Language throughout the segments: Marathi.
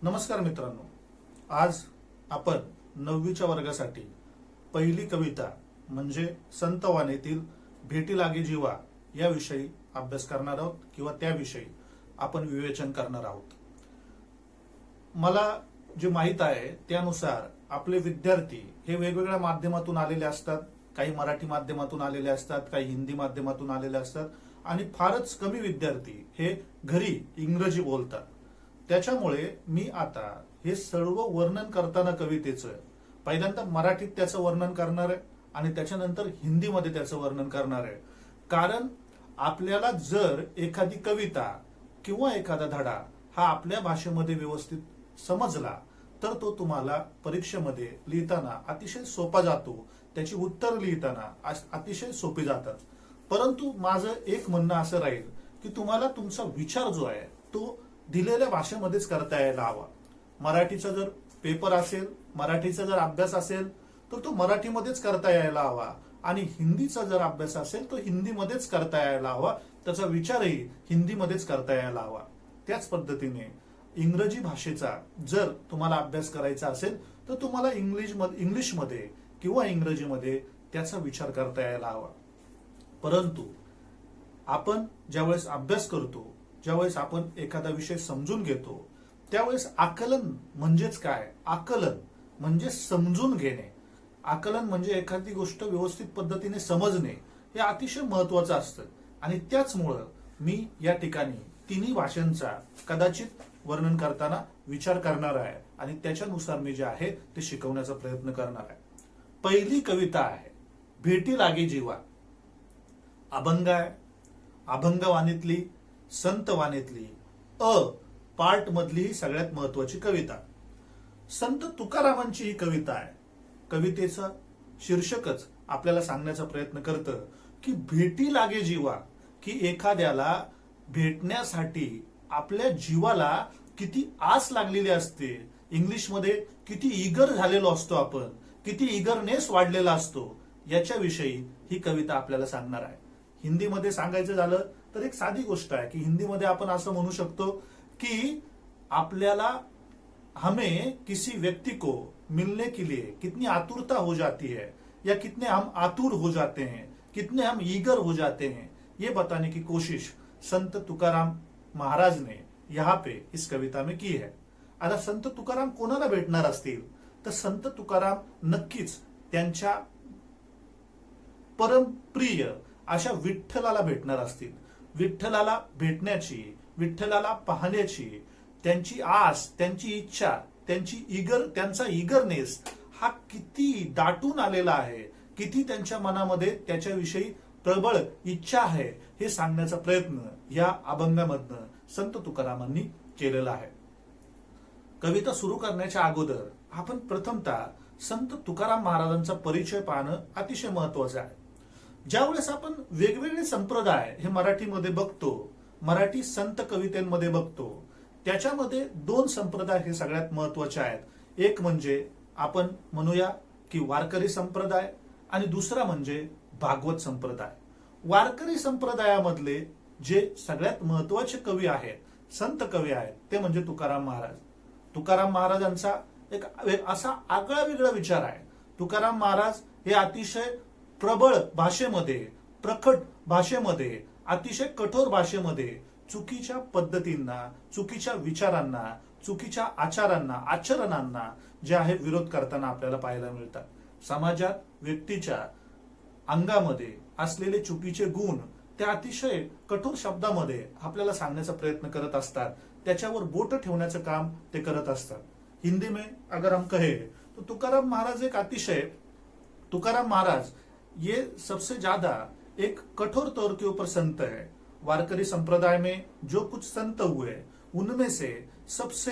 नमस्कार मित्रांनो, आज आपण 9वीच्या वर्गासाठी पहिली कविता म्हणजे संत वाणीतील भेटी लागे जीवा याविषयी अभ्यास करणार आहोत किंवा त्याविषयी आपण विवेचन करणार आहोत। मला जे माहित आहे त्यानुसार आपले विद्यार्थी हे वेगवेगळ्या माध्यमातून आलेले असतात। काही मराठी माध्यमातून आलेले असतात, काही हिंदी माध्यमातून आलेले असतात आणि फारच कमी विद्यार्थी हे घरी इंग्रजी बोलतात। त्याच्यामुळे मी आता हे सर्व वर्णन करताना कवितेचं पहिल्यांदा मराठीत त्याचं वर्णन करणार आहे आणि त्याच्यानंतर हिंदीमध्ये त्याचं वर्णन करणार आहे। कारण आपल्याला जर एखादी कविता किंवा एखादा धडा हा आपल्या भाषेमध्ये व्यवस्थित समजला तर तो तुम्हाला परीक्षेमध्ये लिहिताना अतिशय सोपा जातो, त्याची उत्तर लिहिताना अतिशय सोपी जातात। परंतु माझं एक म्हणणं असं राहील की तुम्हाला तुमचा विचार जो आहे तो दिलेल्या भाषेमध्येच करता यायला हवा। मराठीचा जर पेपर असेल, मराठीचा जर अभ्यास असेल तर तो मराठीमध्येच करता यायला हवा आणि हिंदीचा जर अभ्यास असेल तो हिंदीमध्येच करता यायला हवा, त्याचा विचारही हिंदीमध्येच करता यायला हवा। त्याच पद्धतीने इंग्रजी भाषेचा जर तुम्हाला अभ्यास करायचा असेल तर तुम्हाला इंग्लिशमध्ये किंवा इंग्रजीमध्ये त्याचा विचार करता यायला हवा। परंतु आपण ज्यावेळेस अभ्यास करतो, ज्यावेळेस आपण एखादा विषय समजून घेतो त्यावेळेस आकलन म्हणजेच काय? आकलन म्हणजे समजून घेणे। आकलन म्हणजे एखादी गोष्ट व्यवस्थित पद्धतीने समजणे हे अतिशय महत्वाचं असतं आणि त्याचमुळं मी या ठिकाणी तिन्ही भाषांचा कदाचित वर्णन करताना विचार करणार आहे आणि त्याच्यानुसार मी जे आहे ते शिकवण्याचा प्रयत्न करणार आहे। पहिली कविता आहे भेटी लागे जीवा। अभंग आहे, अभंग वाणीतली संत वाणीतली पार्ट मधली ही सगळ्यात महत्वाची कविता। संत तुकारामांची ही कविता आहे। कवितेचा शीर्षकच आपल्याला सांगण्याचा प्रयत्न करतं की भेटी लागे जीवा, की एखाद्याला भेटण्यासाठी आपल्या जीवाला किती आस लागलेली असते। इंग्लिशमध्ये किती ईगर झालेलो असतो आपण, किती ईगरनेस वाढलेला असतो, याच्याविषयी ही कविता आपल्याला सांगणार आहे। हिंदीमध्ये सांगायचं झालं तर एक साधी गोष्ट आहे की हिंदीमध्ये आपण असं म्हणू शकतो की आपल्याला हमें किसी व्यक्ति को मिलने के लिए कितनी आतुरता हो जाती है या कितने हम आतुर हो जाते हैं, कितने हम ईगर हो जाते हैं, ये बताने की कोशिश संत तुकाराम महाराज ने यहाँ पे इस कविता में की है। आता संत तुकाराम कोणाला भेटणार असतील तर संत तुकाराम नक्कीच त्यांच्या परमप्रिय अशा विठ्ठलाला भेटणार असतील। विठ्ठलाला भेटण्याची, विठ्ठलाला पाहण्याची त्यांची आस, त्यांची इच्छा, त्यांचा ईगरनेस हा किती दाटून आलेला आहे, किती त्यांच्या मनामध्ये त्याच्याविषयी प्रबळ इच्छा आहे हे सांगण्याचा प्रयत्न या अभंगामधनं संत तुकारामांनी केलेला आहे। कविता सुरू करण्याच्या अगोदर आपण प्रथमतः संत तुकाराम महाराजांचा परिचय पाहणं अतिशय महत्वाचं आहे। ज्यावेळेस आपण वेगवेगळे संप्रदाय हे मराठीमध्ये बघतो, मराठी संत कवितेमध्ये बघतो, त्याच्यामध्ये दोन संप्रदाय हे सगळ्यात महत्वाचे आहेत। एक म्हणजे आपण म्हणूया की वारकरी संप्रदाय आणि दुसरा म्हणजे भागवत संप्रदाय। वारकरी संप्रदायामधले जे सगळ्यात महत्वाचे कवी आहेत, संत कवी आहेत, ते म्हणजे तुकाराम महाराज। तुकाराम महाराजांचा एक असा आगळा वेगळा विचार आहे। तुकाराम महाराज हे अतिशय प्रबळ भाषेमध्ये, प्रखट भाषेमध्ये, अतिशय कठोर भाषेमध्ये चुकीच्या पद्धतींना, चुकीच्या विचारांना, चुकीच्या आचारांना, आचरणांना जे आहे विरोध करताना आपल्याला पाहायला मिळतात। समाजात व्यक्तीच्या अंगामध्ये असलेले चुकीचे गुण ते अतिशय कठोर शब्दामध्ये आपल्याला सांगण्याचा प्रयत्न करत असतात, त्याच्यावर बोट ठेवण्याचं काम ते करत असतात। हिंदी में अगर हम कहे तो तुकाराम महाराज ये सबसे ज्यादा एक कठोर तौर के ऊपर संत है। वारकरी संप्रदाय में जो कुछ संत हुए उनमें से सबसे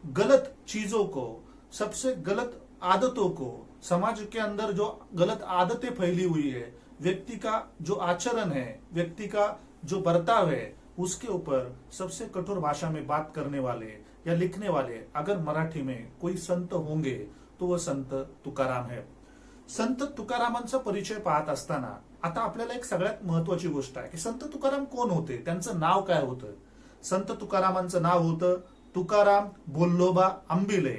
गलत चीजों को, सबसे गलत आदतों को, समाज के अंदर जो गलत आदतें फैली हुई है, व्यक्ति का जो आचरण है, व्यक्ति का जो बर्ताव है, उसके ऊपर सबसे कठोर भाषा में बात करने वाले या लिखने वाले अगर मराठी में कोई संत होंगे तो वह संत तुकाराम है। संत तुकारामांचा परिचय पाहत असताना आता आपल्याला एक सगळ्यात महत्वाची गोष्ट आहे की संत तुकाराम कोण होते, त्यांचं नाव काय होतं। संत तुकारामांचं नाव होतं तुकाराम बोल्लोबा आंबिले,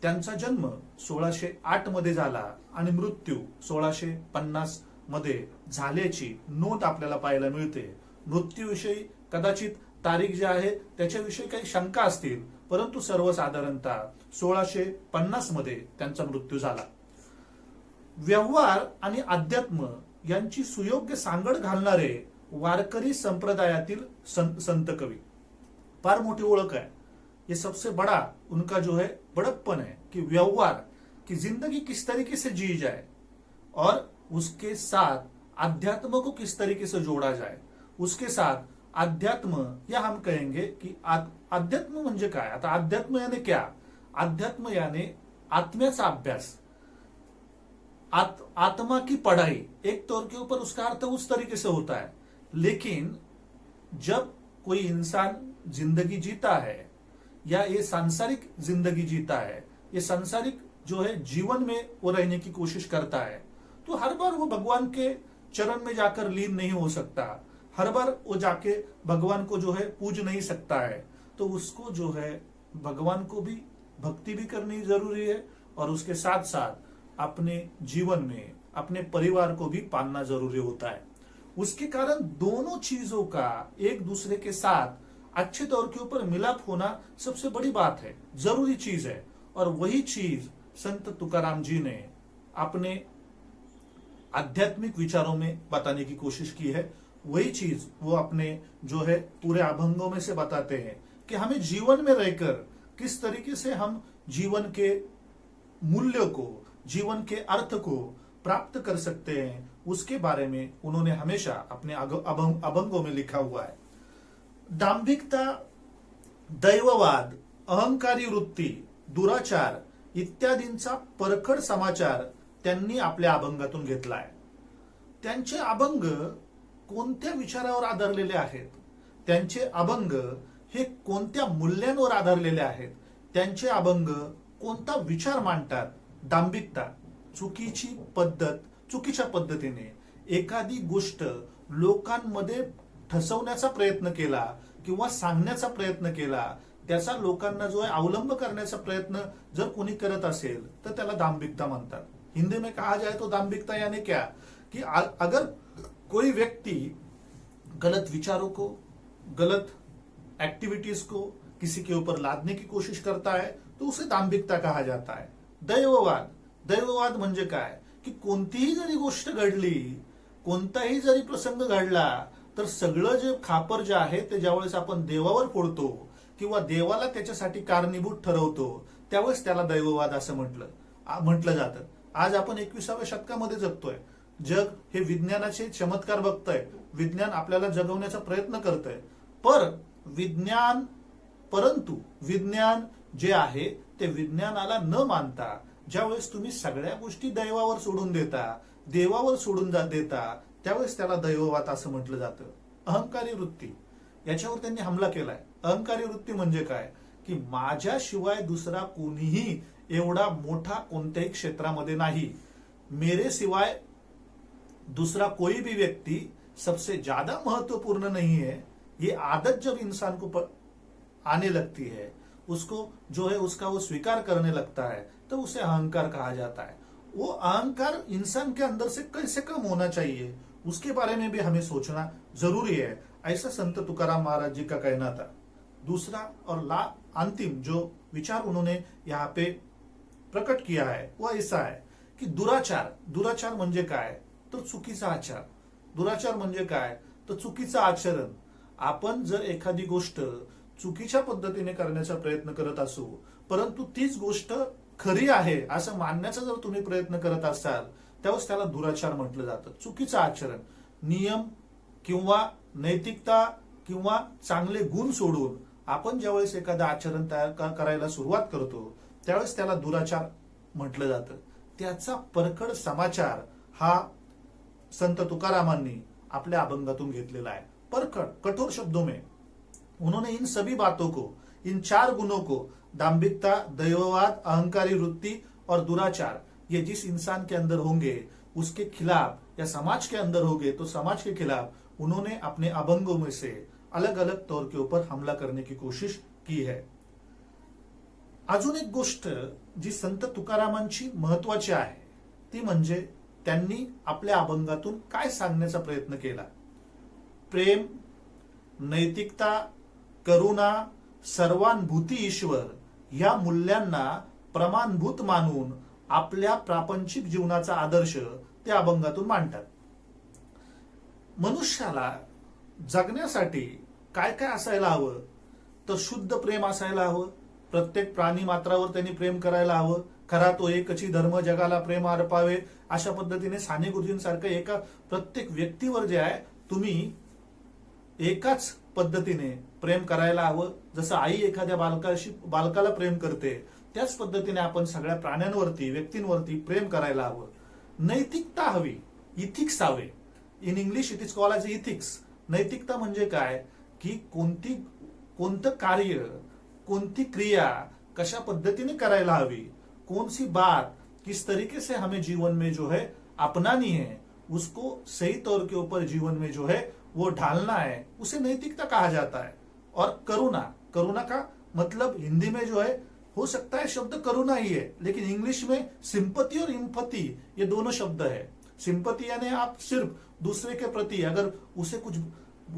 त्यांचा जन्म 1608 मध्ये झाला आणि मृत्यू 1650 मध्ये झाल्याची नोंद आपल्याला पाहायला मिळते. मृत्यूविषयी कदाचित तारीख जी आहे त्याच्याविषयी काही शंका असतील, परंतु सर्वसाधारणतः 1650 मध्ये त्यांचा मृत्यू झाला. व्यवहार आणि अध्यात्म यांची सुयोग्य सांगड घालणारे वारकरी संप्रदायातील संत कवी. फार मोठी ओळख है. ये सबसे बड़ा उनका जो है बड़प्पन है कि व्यवहार की जिंदगी किस तरीके से जी जाए और उसके साथ अध्यात्म को किस तरीके से जोड़ा जाए. उसके साथ अध्यात्म या हम कहेंगे कि अध्यात्म म्हणजे काय. आता अध्यात्म यानी क्या. अध्यात्म यानी आत्म्याचा अभ्यास, आत्मा की पढ़ाई. एक तौर के ऊपर उसका अर्थ उस तरीके से होता है, लेकिन जब कोई इंसान जिंदगी जीता है या ये सांसारिक जिंदगी जीता है, ये सांसारिक जो है जीवन में वो रहने की कोशिश करता है, तो हर बार वो भगवान के चरण में जाकर लीन नहीं हो सकता. हर बार वो जाके भगवान को जो है पूज नहीं सकता है. तो उसको जो है भगवान को भी भक्ति भी करनी जरूरी है और उसके साथ साथ अपने जीवन में अपने परिवार को भी पालना जरूरी होता है. उसके कारण दोनों चीजों का एक दूसरे के साथ अच्छे तौर के ऊपर मिलाप होना सबसे बड़ी बात है, जरूरी चीज है. और वही चीज संत तुकाराम जी ने अपने आध्यात्मिक विचारों में बताने की कोशिश की है. वही चीज वो अपने जो है पूरे अभंगों में से बताते हैं कि हमें जीवन में रहकर किस तरीके से हम जीवन के मूल्यों को, जीवन के अर्थ को प्राप्त कर सकते हैं, उसके बारे में उन्होंने हमेशा अपने अभंगों में लिखा हुआ है. दांभिकता, दैववाद, अहंकारी वृत्ती, दुराचार इत्यादींचा परखड समाचार त्यांनी आपल्या अभंगातून घेतला आहे. त्यांचे अभंग कोणत्या विचारावर आधारलेले आहेत, त्यांचे अभंग हे कोणत्या मूल्यांवर आधारलेले आहेत, त्यांचे अभंग कोणता विचार मांडतात. दांभिकता, चुकीची पद्धत, चुकीच्या पद्धतीने एखादी गोष्ट लोकांमध्ये ठसवण्याचा प्रयत्न केला किंवा सांगण्याचा प्रयत्न केला, त्याचा लोकांना जो है अवलंब करण्याचा प्रयत्न जर कोणी करत असेल तर त्याला दांभिकता म्हणतात. हिंदी में कहा जाए तो दांभिकता यानी क्या कि अगर कोई व्यक्ति गलत विचारों को, गलत एक्टिविटीज को किसी के ऊपर लादने की कोशिश करता है तो उसे दांभिकता कहा जाता है. दैववाद, दैववाद म्हणजे काय की कोणतीही जरी गोष्ट घडली, कोणताही जरी प्रसंग घडला तर सगळं जे खापर जे आहे ते ज्यावेळेस आपण देवावर फोडतो किंवा देवाला त्याच्यासाठी कारणीभूत ठरवतो त्यावेळेस त्याला दैववाद असं म्हटलं जातं. आज आपण 21व्या शतकामध्ये जगतोय. जग हे विज्ञानाचे चमत्कार बघतंय, विज्ञान आपल्याला जगवण्याचा प्रयत्न करतंय, परंतु विज्ञान जे आहे ते विज्ञानाला न मानता ज्यावेळेस तुम्ही सगळ्या गोष्टी दैवावर सोडून देता, देवावर सोडून देता, त्यावेळेस त्याला दैववाद असं म्हटलं जातं. अहंकारी वृत्ती, याच्यावर त्यांनी हमला केलाय. अहंकारी वृत्ती म्हणजे काय की माझ्याशिवाय दुसरा कोणीही एवढा मोठा कोणत्याही क्षेत्रामध्ये नाही, मेरे सिवाय दूसरा कोई भी व्यक्ति सबसे ज्यादा महत्वपूर्ण नहीं है. ये आदत जब इंसान को आने लगती है, उसको जो है उसका वो स्वीकार करने लगता है, तो उसे अहंकार कहा जाता है. वो अहंकार इंसान के अंदर से कैसे कम होना चाहिए उसके बारे में भी हमें सोचना जरूरी है, ऐसा संत तुकाराम महाराज जी का कहना था. दूसरा और अंतिम जो विचार उन्होंने यहाँ पे प्रकट किया है वो ऐसा है की दुराचार. दुराचार म्हणजे काय तर चुकीचा आचार. दुराचार म्हणजे काय तर चुकीचं आचरण. आपण जर एखादी गोष्ट चुकीच्या पद्धतीने करण्याचा प्रयत्न करत असू, परंतु तीच गोष्ट खरी आहे असं मानण्याचा जर तुम्ही प्रयत्न करत असाल त्यावेळेस त्याला दुराचार म्हटलं जातं. चुकीचं आचरण, नियम किंवा नैतिकता किंवा चांगले गुण सोडून आपण ज्यावेळेस एखादं आचरण तयार करायला सुरुवात करतो त्यावेळेस त्याला दुराचार म्हटलं जातं. त्याचा परखड समाचार हा संत तुकारामांनी अपने अभंगातून घेतलेला है. परखड़ कठोर शब्दों में उन्होंने इन सभी बातों को, इन 4 गुणों को, दांभिकता, दैववाद, अहंकारी वृत्ति और दुराचार, ये जिस इंसान के अंदर होंगे उसके खिलाफ, या समाज के अंदर होंगे तो समाज के खिलाफ उन्होंने अपने अभंगों में से अलग अलग तौर के ऊपर हमला करने की कोशिश की है. अजून एक गोष्ट जी संत तुकारामांची महत्वाची आहे ती म्हणजे त्यांनी आपल्या अभंगातून काय सांगण्याचा प्रयत्न केला. प्रेम, नैतिकता, करुणा, सर्वानुभूती ईश्वर या मूल्यांना प्रमाणभूत मानून आपल्या प्रापंचिक जीवनाचा आदर्श ते अभंगातून मांडतात. मनुष्याला जगण्यासाठी काय काय असायला हवं, तर शुद्ध प्रेम असायला हवं. प्रत्येक प्राणी मात्रावर त्यांनी प्रेम करायला हवं. खरा तो एकची धर्म जगाला प्रेम अर्पावे, अशा पद्धतीने साने गुरुजींसारखं एका प्रत्येक व्यक्तीवर जे आहे तुम्ही एकाच पद्धतीने प्रेम करायला हवं. जसं आई एखाद्या बालकाला प्रेम करते त्याच पद्धतीने आपण सगळ्या प्राण्यांवरती, व्यक्तींवरती प्रेम करायला हवं. नैतिकता हवी, इथिक्स हवे. In English it is called as ethics. नैतिकता म्हणजे काय की कोणतं कार्य, कोणती क्रिया कशा पद्धतीने करायला हवी, कौन सी बात किस तरीके से हमें जीवन में जो है अपनानी है, उसको सही तौर के ऊपर जीवन में जो है वो ढालना है, उसे नैतिकता कहा जाता है. और करुणा, करुणा का मतलब हिंदी में जो है हो सकता है शब्द करुणा ही है, लेकिन इंग्लिश में सिंपति और इम्पति ये दोनों शब्द है. सिंपति यानी आप सिर्फ दूसरे के प्रति अगर उसे कुछ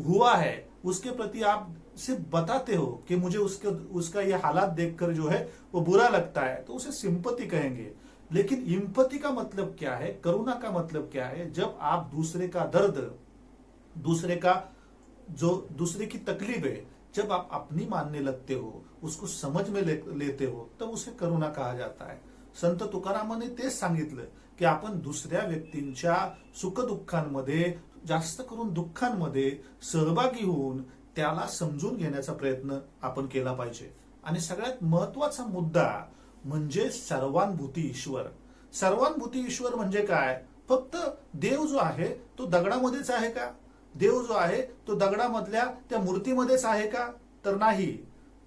हुआ है उसके प्रति आप सिर्फ बताते हो कि मुझे उसका ये हालात देखकर जो है वो बुरा लगता है, तो उसे सिंपति कहेंगे. लेकिन इम्पति का मतलब क्या है, करुणा का मतलब क्या है, जब आप दूसरे का दर्द, दूसरे का जो दूसरे की तकलीफ है जब आप अपनी मानने लगते हो, उसको समझ में लेते हो, तब उसे करुणा कहा जाता है. संत तुकारामाने तेच सांगितलं की आपण दुसऱ्या व्यक्तींच्या सुखदुःखांमध्ये, जास्त करून दुःखांमध्ये सहभागी होऊन त्याला समजून घेण्याचा प्रयत्न आपण केला पाहिजे. आणि सगळ्यात महत्वाचा मुद्दा म्हणजे सर्वानुभूती ईश्वर. सर्वानुभूती ईश्वर म्हणजे काय, फक्त देव जो आहे तो दगडामध्येच आहे का, देव जो आहे तो दगडामधल्या त्या मूर्तीमध्येच आहे का, तर नाही.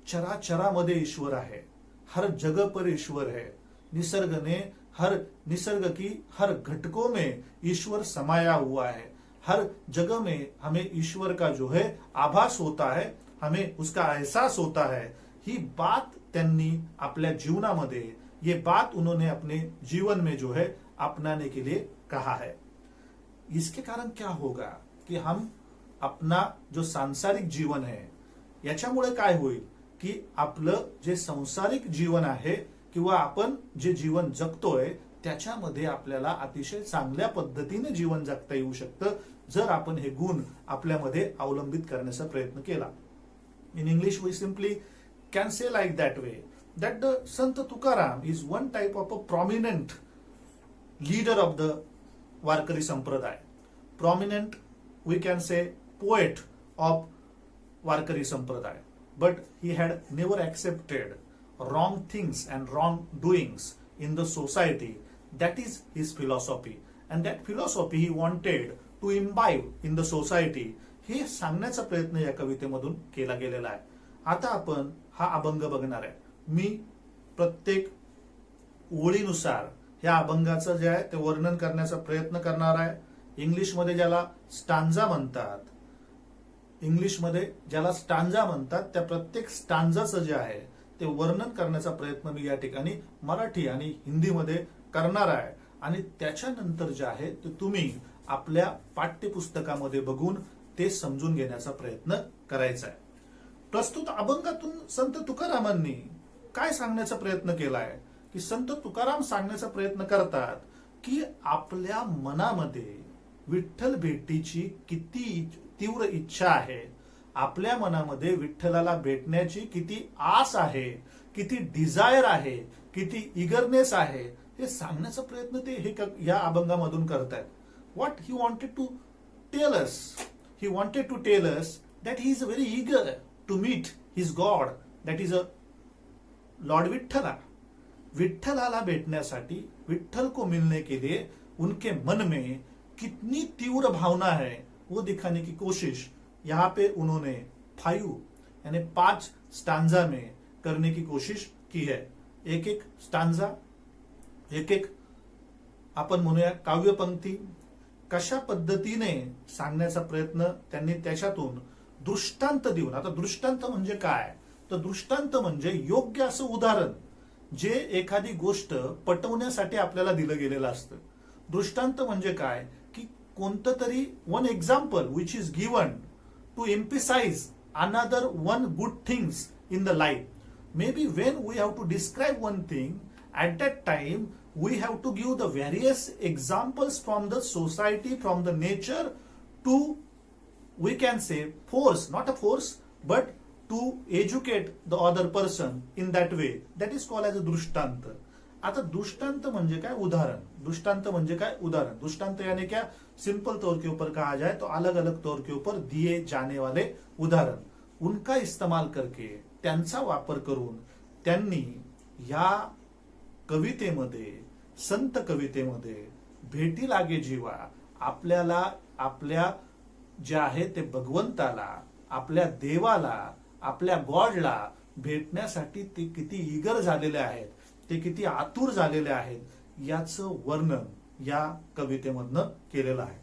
चराचरामध्ये ईश्वर आहे. हर जगह पर ईश्वर है. निसर्ग की हर घटकों में ईश्वर समाया हुआ है. हर जगह में हमें ईश्वर का जो है आभास होता है, हमें उसका एहसास होता है. ही बात त्यांनी आपल्या जीवनामध्ये, ये बात उन्होंने अपने जीवन में जो है अपनाने के लिए कहा है. इसके कारण क्या होगा की हम अपना जो सांसारिक जीवन है याच्यामुळे काय होईल की आपलं जे सांसारिक जीवन आहे किंवा आपण जे जीवन जगतोय त्याच्यामध्ये आपल्याला अतिशय चांगल्या पद्धतीने जीवन जगता येऊ शकतं जर आपण हे गुण आपल्यामध्ये अवलंबित करण्याचा प्रयत्न केला. In English we simply can say like that way that the Sant Tukaram is one type of a prominent leader of the Warkari Sampradaya. Prominent, we can say, poet of Warkari Sampradaya. But he had never accepted wrong things and wrong doings in the society. That is his philosophy. And that philosophy he wanted to imbibe in the society. हे सांगण्याचा प्रयत्न या कवितेमधून केला गेलेला आहे. आता आपण हा अभंग बघणार आहे. मी प्रत्येक ओळीनुसार ह्या अभंगाचं जे आहे ते वर्णन करण्याचा प्रयत्न करणार आहे. इंग्लिशमध्ये ज्याला स्टांजा म्हणतात त्या प्रत्येक स्टांजाचं जे आहे ते वर्णन करण्याचा प्रयत्न मी या ठिकाणी मराठी आणि हिंदीमध्ये करणार आहे. आणि त्याच्यानंतर जे आहे ते तुम्ही आपल्या पाठ्यपुस्तकामध्ये बघून ते समजून घेण्याचा प्रयत्न करायचा आहे. प्रस्तुत अभंगातून संत तुकारामांनी काय सांगण्याचा प्रयत्न केलाय की संत तुकाराम सांगण्याचा प्रयत्न करतात की आपल्या मनामध्ये विठ्ठल भेटीची किती तीव्र इच्छा आहे, आपल्या मनामध्ये विठ्ठलाला भेटण्याची किती आस आहे, किती डिझायर आहे, किती इगरनेस आहे, हे सांगण्याचा प्रयत्न ते या अभंगामधून करतात. What he wanted to tell us, he wanted to tell us that he is very eager to meet his God, that is a Lord Vitthala. विठ्ठलाला भेटण्यासाठी, विठ्ठल को मिलने के लिए उनके मन में कितनी तीव्र भावना है वो दिखाने की कोशिश यहाँ पे उन्होंने 5 स्टांजा में करने की कोशिश की है. एक एक स्टांजा, एक एक आपण म्हणूया काव्य पंक्ती कशा पद्धतीने सांगण्याचा प्रयत्न त्यांनी त्याच्यातून दृष्टांत देऊन. आता दृष्टांत म्हणजे काय, तर दृष्टांत म्हणजे योग्य असं उदाहरण. जे एखादी गोष्ट पटवण्यासाठी आपल्याला दिलं गेलेलं असतं. दृष्टांत म्हणजे काय की कोणतं तरी one example which is given to emphasise another one good things in the life. Maybe when we have to describe one thing, at that time we have to give the various examples from the society, from the nature, to, we can say, force, not a force, but to educate the other person in that way. That is called as a दृष्टांत. आता दृष्टांत म्हणजे काय? उदाहरण. दृष्टांत म्हणजे काय? उदाहरण. दृष्टांत यानी क्या? सिंपल तौर के ऊपर कहा जाए तो अलग अलग तौर के ऊपर दिए जाने वाले उदाहरण, उनका इस्तेमाल करके, त्यांचा वापर करून त्यांनी या कवितेमध्ये, संत कवितेमध्ये भेटी लागे जीवा आपल्याला, आपल्या जे आहे ते भगवंताला, आपल्या देवाला, आपल्या गॉडला भेटण्यासाठी ते किती ईगर झालेले आहेत, ते किती आतुर झालेले आहेत, याचं वर्णन या कवितेमधनं केलेलं आहे.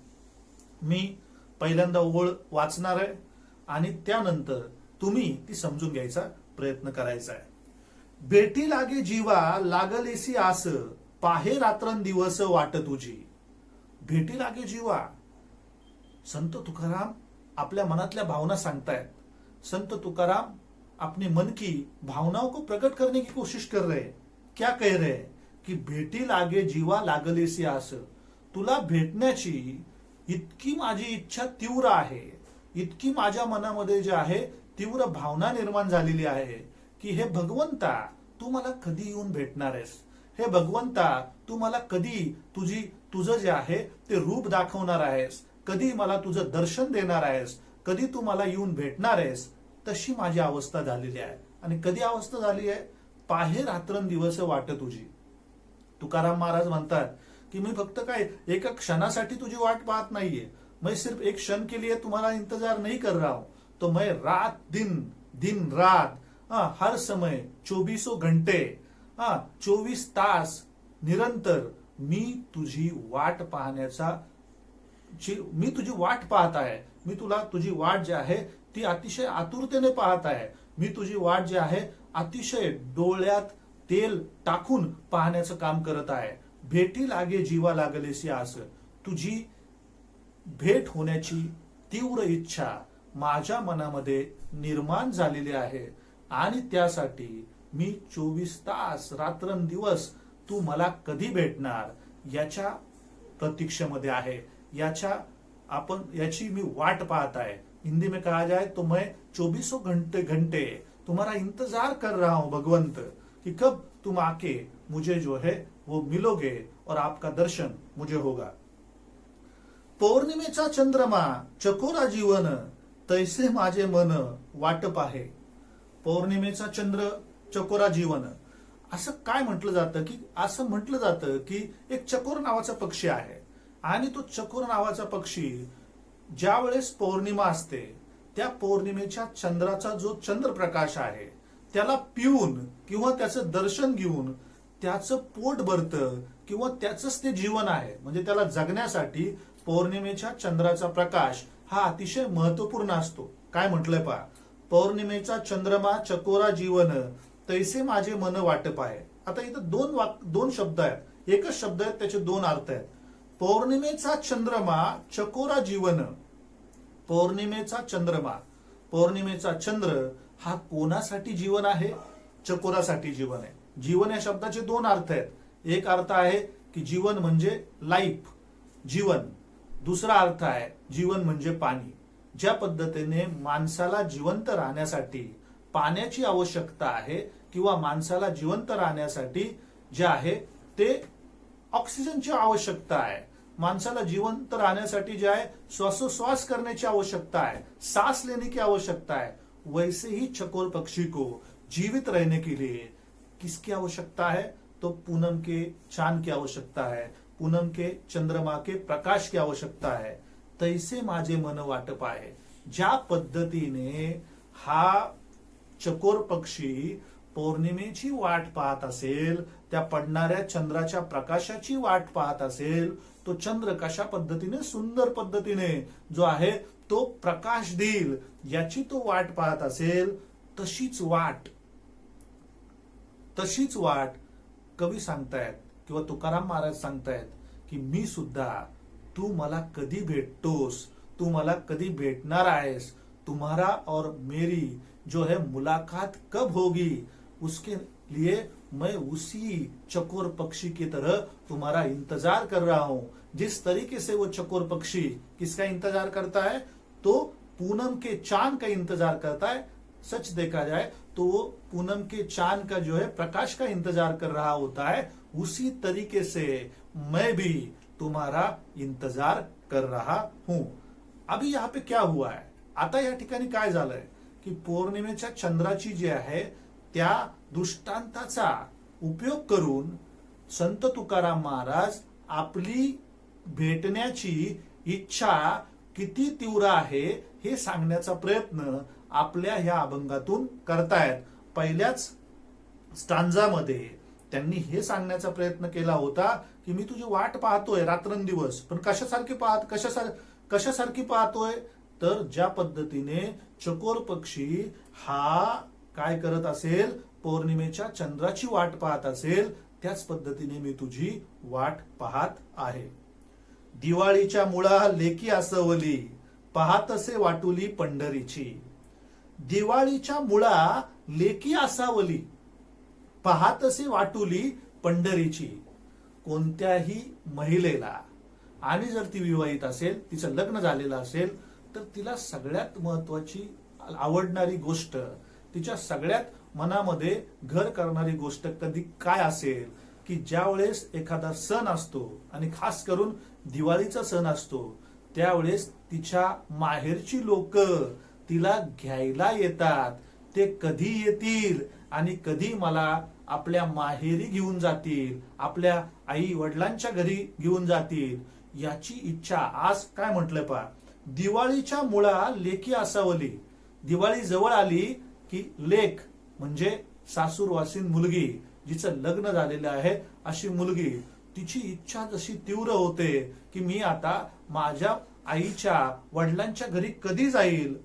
मी पहिल्यांदा ओळ वाचणार आहे आणि त्यानंतर तुम्ही ती समजून घ्यायचा प्रयत्न करायचा आहे. भेटी लागे जीवा लागलेसी आस, पाहे रात्रंदिवस वाट तुझी. भेटी लागे जीवा. संत तुकाराम आपल्या मनातल्या भावना सांगतायत. संत तुकाराम अपने मन की भावनाओं को प्रकट करने की कोशिश कर रहे हैं. क्या कह रहे हैं की भेटी लागे जीवा लागलेसी आस, तुला भेटण्याची इतकी माझी इच्छा तीव्र आहे, इतकी माझ्या मनामध्ये जे आहे तीव्र भावना निर्माण झालेली आहे की हे भगवंता तू मला कधी येऊन भेटणार आहेस, हे भगवंता तू मला कधी तुझं जे आहे ते रूप दाखवणार आहेस, कधी मला तुझं दर्शन देणार आहेस, कधी तू मला येऊन भेटणार आहेस. तशी माझी अवस्था झालेली आहे. आणि कधी अवस्था झाली आहे? पाहे रात्रंदिवस वाट तुझी. तुकाराम महाराज म्हणतात की मी फक्त काय एका क्षणासाठी तुझी वाट पाहत नाहीये, मैं सिर्फ एक क्षण के लिए तुम्हारा इंतजार नहीं कर रहा हूं, तो मैं रात दिन, दिन रात, हर समय 24 घंटे, 24 तास निरंतर मी तुझी वाट पाहण्याचा, मी तुझी वाट पाहत आहे. मी तुला तुझी वाट जी आहे ती अतिशय आतुरतेने पाहत आहे. मी तुझी वाट जी आहे अतिशय डोळ्यात तेल टाकून पाहण्याचं काम करत आहे. भेटी लागे जीवा लागलेसी आस, तुझी भेट होण्याची तीव्र इच्छा माझ्या मनामध्ये निर्माण झालेली आहे आणि त्यासाठी मी 24 तास रात्रंदिवस तू मला कधी भेटणार याच्या प्रतीक्षेमध्ये आहे, याची मी वाट पाहत आहे. हिंदी में कहा जाए तो मैं 24 घंटे तुम्हारा इंतजार कर रहा हूं भगवंत, कि कब तुम आके मुझे जो है वो मिलोगे और आपका दर्शन मुझे होगा. पौर्णिमेचा चंद्रमा चकोरा जीवन, तैसे माझे मन वाट पाहे. पौर्णिमेचा चंद्र चकोरा जीवन, असं काय म्हटलं जातं की, असं म्हटलं जातं की एक चकोर नावाचा पक्षी आहे आणि तो चकोर नावाचा पक्षी ज्या वेळेस पौर्णिमा असते त्या पौर्णिमेच्या चंद्राचा जो चंद्रप्रकाश आहे त्याला पिऊन किंवा त्याचं दर्शन घेऊन त्याचं पोट भरतं किंवा त्याचंच ते जीवन आहे. म्हणजे त्याला जगण्यासाठी पौर्णिमेच्या चंद्राचा प्रकाश हा अतिशय महत्वपूर्ण असतो. काय म्हटलंय पहा, पौर्णिमेचा चंद्रमा चकोरा जीवन, तैसे माझे मन वाटप आहे. आता इथं दोन शब्द आहेत, एकच शब्द आहेत, त्याचे दोन अर्थ आहेत. पौर्णिमेचा चंद्रमा चकोरा जीवन. पौर्णिमेचा चंद्रमा, पौर्णिमेचा चंद्र हा कोणासाठी जीवन आहे? चकोरासाठी जीवन आहे. जीवन या शब्दाचे दोन अर्थ आहेत. एक अर्थ आहे की जीवन म्हणजे लाईफ, जीवन. दुसरा अर्थ आहे जीवन म्हणजे पाणी. ज्या पद्धतीने माणसाला जिवंत राहण्यासाठी पाण्याची आवश्यकता आहे किंवा माणसाला जिवंत राहण्यासाठी जे आहे ते ऑक्सिजनची आवश्यकता आहे, माणसाला जिवंत राहण्यासाठी जे आहे श्वासोश्वास करण्याची आवश्यकता है, सांस लेने की आवश्यकता है, वैसे ही चकोर पक्षी को जीवित रहने के लिए किसकी आवश्यकता है? तो पूनम के चांद की आवश्यकता है, पूनम के चंद्रमा के प्रकाश की आवश्यकता है. तैसे माझे मन वाटप आहे. ज्या पद्धतीने हा चकोर पक्षी पौर्णिमेची वाट पाहत असेल, त्या पडणाऱ्या चंद्राच्या प्रकाशाची वाट पाहत असेल, तो चंद्र कशा पद्धतीने सुंदर पद्धतीने जो आहे तो प्रकाश देईल याची तो वाट पाहत असेल, तशीच वाट कवी सांगतायत किंवा तुकाराम महाराज सांगतायत की मी सुद्धा, तू मला कधी भेटतोस, तू मला कधी भेटणार आहेस, तुम्हारा और मेरी जो है मुलाकात कब होगी, उसके लिए मैं उसी चकोर पक्षी की तरह तुम्हारा इंतजार कर रहा हूं। जिस तरीके से वो चकोर पक्षी किसका इंतजार करता है, तो पूनम के चांद का इंतजार करता है। सच देखा जाए तो वो पूनम के चांद का जो है प्रकाश का इंतजार कर रहा होता है, उसी तरीके से मैं भी तुम्हारा इंतजार कर रहा हूं। अभी यहाँ पे क्या हुआ आहे, आता या ठिकाणी काय झालंय की पौर्णिमेच्या चंद्राची जी आहे त्या दृष्टांताचा उपयोग करून संत तुकाराम महाराज आपली भेटण्याची इच्छा किती तीव्र आहे हे सांगण्याचा प्रयत्न आपल्या ह्या अभंगातून करतायत। पहिल्याच स्टांजामध्ये त्यांनी हे सांगण्याचा प्रयत्न केला होता की मी तुझी वाट पाहतोय रात्रंदिवस, पण कशासारखी पाहतोय, तर ज्या पद्धतीने चकोर पक्षी हा काय करत असेल, पौर्णिमेच्या चंद्राची वाट पाहत असेल, त्याच पद्धतीने मी तुझी वाट पाहत आहे। दिवाळीच्या मुळा लेकी असवली, पाहतसे वाटुली पंढरीची। दिवाळीच्या मुळा लेकी असावली, पाहतसे वाटुली पंढरीची। कोणत्याही महिलेला, आणि जर ती विवाहित असेल, तिचं लग्न झालेलं असेल, तर तिला सगळ्यात महत्वाची आवडणारी गोष्ट, तिच्या सगळ्यात मनामध्ये घर करणारी गोष्ट कधी काय असेल की ज्यावेळेस एखादा सण असतो आणि खास करून दिवाळीचा सण असतो, त्यावेळेस तिच्या माहेरची लोक तिला घ्यायला येतात। ते कधी येतील आणि कधी मला आपल्या माहेरी घेऊन जातील, आपल्या आई वडिलांच्या घरी घेऊन जातील, याची इच्छा। आज काय म्हटलंय पहा, दिवाळीच्या मुळा लेकी असावली। दिवाळी जवळ आली की लेक म्हणजे सासूरवासीन मुलगी, जिचं लग्न झालेलं आहे अशी मुलगी, तिची इच्छा जशी तीव्र होते की मी आता माझ्या आईच्या वडिलांच्या घरी कधी जाईल,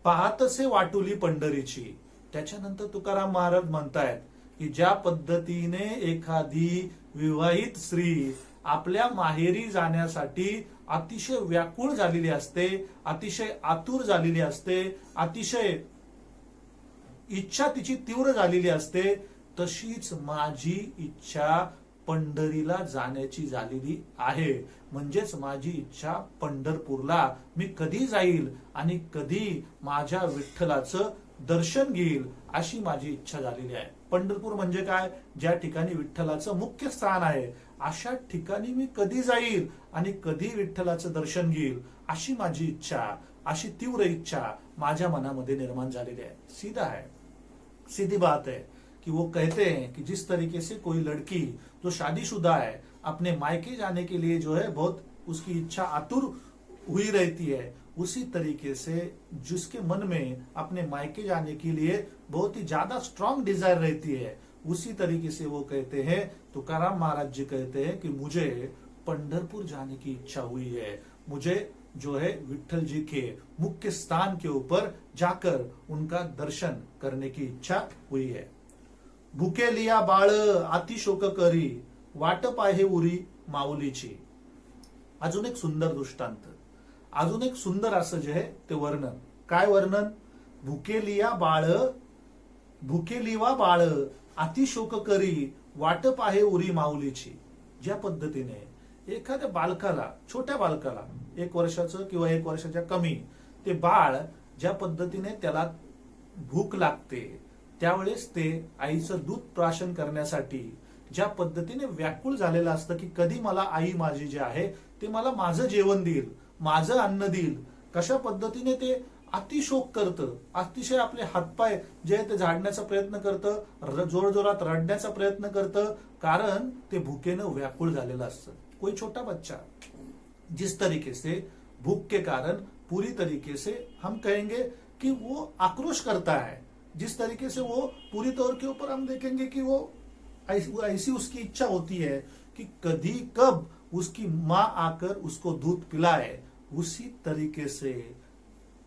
पाहतसे वाटुली पंढरीची। त्याच्यानंतर तुकाराम महाराज म्हणतायत की ज्या पद्धतीने एखादी विवाहित स्त्री आपल्या माहेरी जाण्यासाठी अतिशय व्याकुळ झालेली असते, अतिशय आतुर झालेली असते, अतिशय इच्छा तिची तीव्र झालेली असते, तशीच माझी इच्छा पंढरीला जाण्याची झालेली आहे। म्हणजेच माझी इच्छा पंढरपूरला मी कधी जाईल आणि कधी माझ्या विठ्ठलाचं दर्शन घेईल, अशी माझी इच्छा झालेली आहे। पंढरपूर म्हणजे काय, ज्या ठिकाणी विठ्ठलाचं मुख्य स्थान आहे, अशा ठिकाणी मी कधी जाईल आणि कधी विठ्ठलाचं दर्शन घेईल, अशी माझी इच्छा, अशी तीव्र इच्छा माझ्या मनामध्ये निर्माण झालेली आहे। सीधा है, सीधी बात है कि वो कहते हैं कि जिस तरीके से कोई लड़की जो शादीशुदा है अपने मायके जाने के लिए जो है बहुत उसकी इच्छा आतुर हुई रहती है, उसी तरीके से जिसके मन में अपने मायके जाने के लिए बहुत ही ज्यादा स्ट्रांग डिजायर रहती है, उसी तरीके से वो कहते हैं, तुकाराम महाराज जी कहते हैं कि मुझे पंढरपुर जाने की इच्छा हुई है। मुझे जो है विठ्ठल जी के मुख्य स्थान के ऊपर जाकर उनका दर्शन करने की इच्छा हुई है। भुके लिया बाळ अति शोक करी, वाट पाहे उरी माऊलीची। अजून एक सुंदर दृष्टांत, अजून एक सुंदर असं जे आहे ते वर्णन। काय वर्णन, भुके लिया बाळ अति शोक करी, वाट पाहे उरी माऊलीची। ज्या पद्धतीने एखाद्या बालकाला, छोट्या बालकाला, 1 वर्षाचं किंवा 1 वर्षाच्या कमी, ते बाळ ज्या पद्धतीने त्याला भूक लागते, त्यावेळेस ते आईचं दूध प्राशन करण्यासाठी ज्या पद्धतीने व्याकुळ झालेलं असतं की कधी मला आई माझी जे आहे ते मला माझं जेवण देईल, माझं अन्न देईल, कशा पद्धतीने ते अतिशोक करतं, अतिशय आपले हातपाय जे ते झाडण्याचा प्रयत्न करतं, जोरजोरात रडण्याचा प्रयत्न करतं, कारण ते भूकेनं व्याकुळ झालेलं असतं। कोई छोटा बच्चा जिस तरीके से भूख के कारण पूरी तरीके से हम कहेंगे कि वो आक्रोश करता है, जिस तरीके से वो पूरी तौर के ऊपर हम देखेंगे कि वो ऐसी उसकी इच्छा होती है कि कभी कब उसकी माँ आकर उसको दूध पिलाए, उसी तरीके से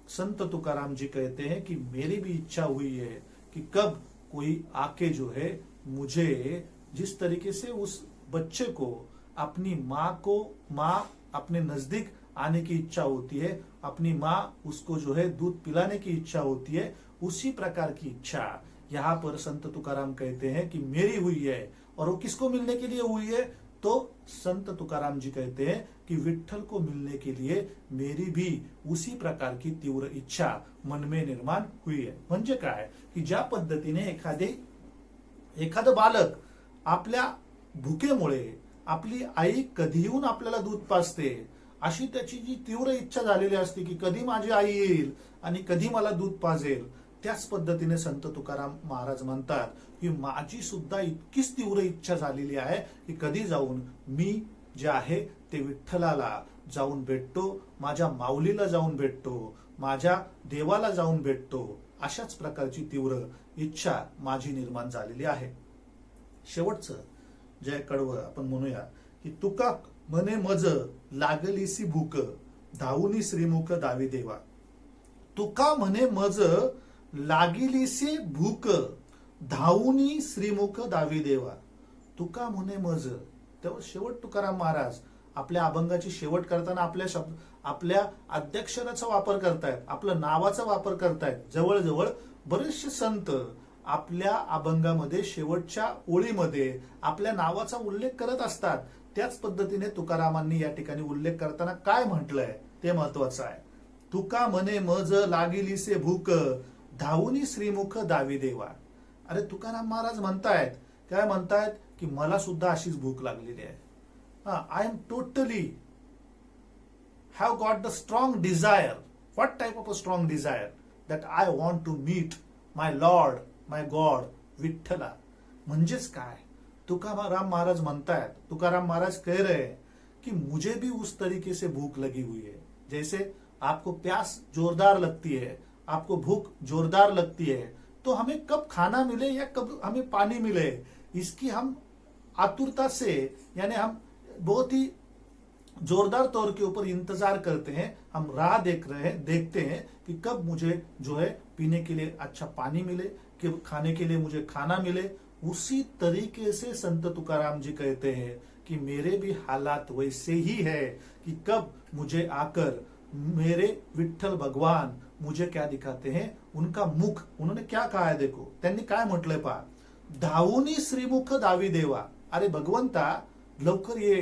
संत तुकाराम जी कहते हैं कि मेरी भी इच्छा हुई है कि कब कोई आके जो है मुझे जिस तरीके से उस बच्चे को अपनी माँ अपने नजदीक आने की इच्छा होती है, अपनी माँ उसको जो है दूध पिलाने की इच्छा होती है, उसी प्रकार की इच्छा यहाँ पर संत तुकाराम कहते हैं कि मेरी हुई है। और वो किसको मिलने के लिए हुई है? तो संत तुकाराम जी कहते हैं कि विठ्ठल को मिलने के लिए मेरी भी उसी प्रकार की तीव्र इच्छा मन में निर्माण हुई है। म्हणजे काय की ज्या पद्धतीने एखादं बालक आपल्या भुकेमुळे आपली आई कधी येऊन आपल्याला दूध पाजते, अशी त्याची जी तीव्र इच्छा झालेली असते की कधी माझी आई येईल आणि कधी मला दूध पाजेल, त्याच पद्धतीने संत तुकाराम महाराज म्हणतात की माझी सुद्धा इतकीच तीव्र इच्छा झालेली आहे की कधी जाऊन मी जे आहे ते विठ्ठलाला जाऊन भेटतो, माझ्या माऊलीला जाऊन भेटतो, माझ्या देवाला जाऊन भेटतो, अशाच प्रकारची तीव्र इच्छा माझी निर्माण झालेली आहे। शेवटचं जय कडवं आपण म्हणूया की तुका म्हणे मज लागलीसी भूक धावुनी श्रीमुख दावी देवा। तुका म्हणे मज लागिलीसी भूक धावुनी श्रीमुख दावी देवा। तुका म्हणे मज, तेव्हा शेवट तुकाराम महाराज आपल्या अभंगाची शेवट करताना आपल्या अध्यक्षराचा वापर करतायत, आपल्या नावाचा वापर करतायत। जवळजवळ बरेचसे संत आपल्या अभंगामध्ये शेवटच्या ओळीमध्ये आपल्या नावाचा उल्लेख करत असतात। त्याच पद्धतीने तुकारामांनी या ठिकाणी उल्लेख करताना काय म्हटलंय ते महत्वाचं आहे। तुका म्हणे मज लागिलीसे भूक धावुनी श्रीमुख दावी देवा। अरे तुकाराम महाराज म्हणतायत, काय म्हणतायत की मला सुद्धा अशीच भूक लागलेली आहे। I am totally have got the strong desire. What type of a strong desire? That I want to meet my lord my god विठ्ठला। म्हणजेच काय तुकाराम महाराज म्हणतायत, तुकाराम महाराज कह रहे हैं कि मुझे भी उस तरीके से भूख लगी हुई है, जैसे आपको प्यास जोरदार लगती है, आपको भूख जोरदार लगती है, तो हमें कब खाना मिले या कब हमें पानी मिले, इसकी हम आतुरता से यानी हम बहुत ही जोरदार तौर के ऊपर इंतजार करते हैं। हम राह देखते हैं कि कब मुझे जो है पीने के लिए अच्छा पानी मिले, कि खाने के लिए मुझे खाना मिले। उसी तरीके से संत तुकाराम जी कहते हैं कि मेरे भी हालात वैसे ही है कि कब मुझे आकर मेरे विठ्ठल भगवान मुझे क्या दिखाते हैं, उनका मुख। उन्होंने क्या कहा है, देखो त्यांनी काय म्हटलंय पहा, धावुनी श्रीमुख दावी देवा। अरे भगवंता लवकर ये,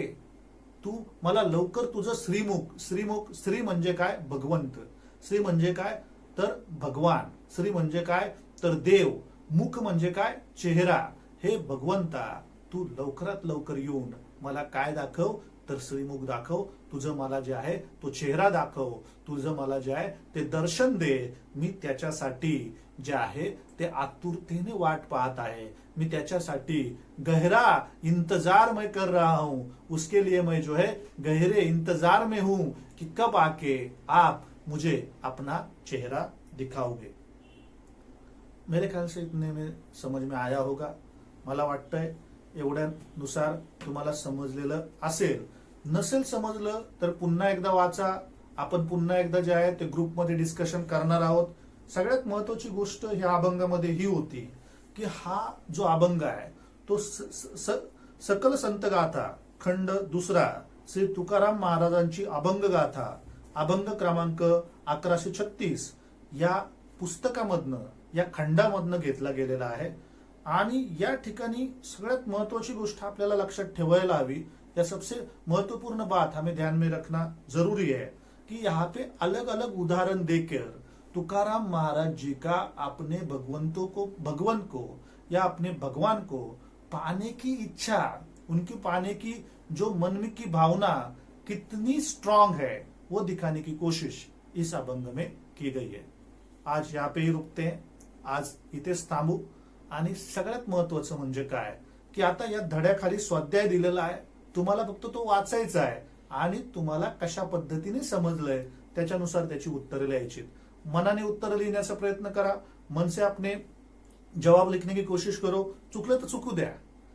तू मला लवकर तुझं श्रीमुख श्री म्हणजे काय? भगवंत। श्री म्हणजे काय? तर भगवान। श्री म्हणजे काय? तर देव। मुख म्हणजे काय? चेहरा। हे भगवंता तू लवकरात लवकर येऊन मला काय दाखव, तर श्रीमुख दाखव, तुझं मला जे आहे तो चेहरा दाखव, तुझं मला जे आहे ते दर्शन दे। मी त्याच्यासाठी जे आहे ते आतुरतेने वाट पाहत आहे, मी त्याच्यासाठी गहरा इंतजार मैं कर रहा हूं। उसके लिए मैं जो है गहरे इंतजार में हूं कि कब आके आप मुझे अपना चेहरा दिखाओगे। मेरे ख्याल से इतने में समझ में आया होगा। मला वाटतंय एवढ्यानुसार तुम्हाला समजलेलं असेल। नसेल समजलं तर पुन्हा एकदा वाचा, आपण पुन्हा एकदा जे आहे ते ग्रुपमध्ये डिस्कशन करणार आहोत। सगळ्यात महत्वाची गोष्ट ह्या अभंगामध्ये ही होती की हा जो अभंग आहे तो सकल संत गाथा खंड 2 श्री तुकाराम महाराजांची अभंग गाथा अभंग क्रमांक 1136 या पुस्तकामधनं या खंडामधनं घेतला गेलेला आहे। आणि या ठिकाणी सगळ्यात महत्वाची गोष्ट आपल्याला लक्षात ठेवायला हवी, या सबसे महत्वपूर्ण बात हमें ध्यान में रखना जरूरी है कि यहाँ पे अलग अलग उदाहरण देकर तुकाराम महाराज जी का अपने भगवंत को या अपने भगवान को पाने की इच्छा, उनकी पाने की जो मन में की भावना कितनी स्ट्रांग है वो दिखाने की कोशिश इस अभंग में की गई है। आज यहाँ पे ही रुकते हैं, आज इथेच थांबू। आणि सगळ्यात महत्वाचं म्हणजे काय की आता या धड्याखाली स्वाध्याय दिलेला आहे, तुम्हाला फक्त तो वाचायचा आहे आणि तुम्हाला कशा पद्धतीने समजलंय त्याच्यानुसार त्याची उत्तरे लिहायची। मनाने उत्तर लिहिण्याचा प्रयत्न करा, मन से अपने जवाब लिखने की कोशिश करो। चुकलं तर चुकू द्या,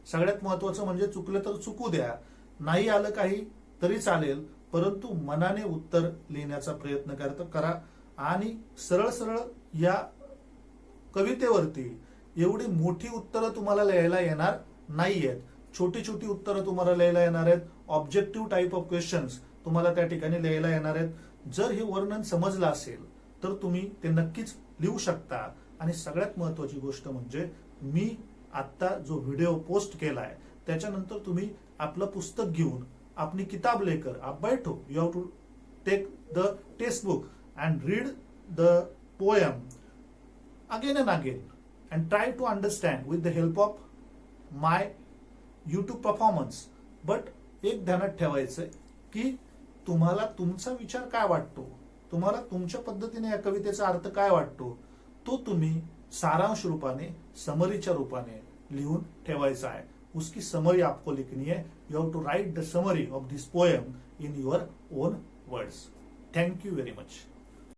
सगळ्यात महत्वाचं म्हणजे चुकलं तर चुकू द्या, नाही आलं काही तरी चालेल, परंतु मनाने उत्तर लिहिण्याचा प्रयत्न करा। आणि सरळ सरळ या कवितेवरती एवढी मोठी उत्तरं तुम्हाला लिहायला येणार नाही आहेत. छोटी छोटी उत्तरं तुम्हाला लिहायला येणार आहेत. ऑब्जेक्टिव्ह टाईप ऑफ क्वेश्चन्स तुम्हाला त्या ठिकाणी लिहायला येणार आहेत. जर हे वर्णन समजलं असेल तर तुम्ही ते नक्कीच लिहू शकता. आणि सगळ्यात महत्वाची गोष्ट म्हणजे मी आता जो व्हिडिओ पोस्ट केलाय त्याच्यानंतर तुम्ही आपलं पुस्तक घेऊन अपनी किताब लेकर आप बैठो. You have to take the text book and read the poem again and again and try to understand with the help of my YouTube performance. But एक ध्यानात ठेवायचंय की तुम्हाला तुमचा विचार काय वाटतो, तुम्हाला तुमच्या पद्धतीने या कवितेचा अर्थ काय वाटतो, तो तुम्ही सारांश रूपाने, समरीच्या रूपाने लिहून ठेवायचा आहे. उसकी समरी आपको लिखनी है. You have to write the summary of this poem in your own words. Thank you very much.